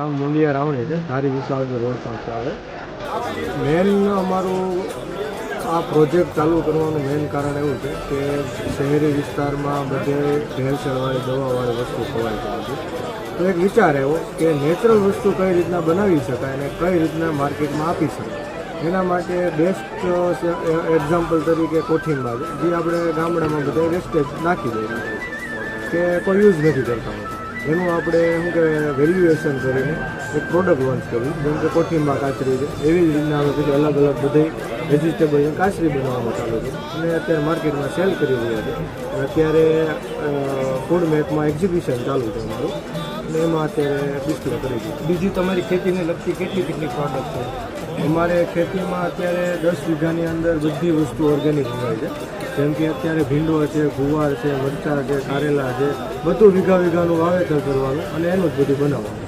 ગામ મુંડિયા રાવણી છે, ધારી વિસાવદર રોડ પાસે આવે. મેન અમારું આ પ્રોજેક્ટ ચાલુ કરવાનું મેન કારણ એવું છે કે શહેરી વિસ્તારમાં બધે ભેળસેળવાળી દવાવાળી વસ્તુ ખવાય છે બધી. તો એક વિચાર આવ્યો કે નેચરલ વસ્તુ કઈ રીતના બનાવી શકાય અને કઈ રીતના માર્કેટમાં આપી શકાય. એના માટે બેસ્ટ એક્ઝામ્પલ તરીકે કોઠીનમાં છે, જે આપણે ગામડામાં બધા વેસ્ટેજ નાખી દઈએ કે કોઈ યુઝ નથી કરતા હોતા. એનું આપણે શું કહેવાય વેલ્યુએશન કરીને એક પ્રોડક્ટ લોન્ચ કર્યું, જેમ કે કોઠીમાં કાચરી છે, એવી જ રીતના આપણે પછી અલગ અલગ બધી વેજીટેબલ કાચરી બનાવવાનું ચાલુ છે અને અત્યારે માર્કેટમાં સેલ કરી રહ્યા છે. અત્યારે ફૂડ મેપમાં એક્ઝિબિશન ચાલુ છે અમારું અને એમાં અત્યારે ડિસ્પ્લે કરી છે. બીજી તમારી ખેતીને લગતી કેટલી પ્રોડક્ટ છે? અમારે ખેતીમાં અત્યારે 10 વીઘાની અંદર બધી વસ્તુ ઓર્ગેનિક હોય છે. જેમ કે અત્યારે ભીંડો છે, ગુવાર છે, મરચાં છે, કારેલા છે, બધું વીઘાનું વાવેતર કરવાનું અને એનું જ બધું બનાવવાનું.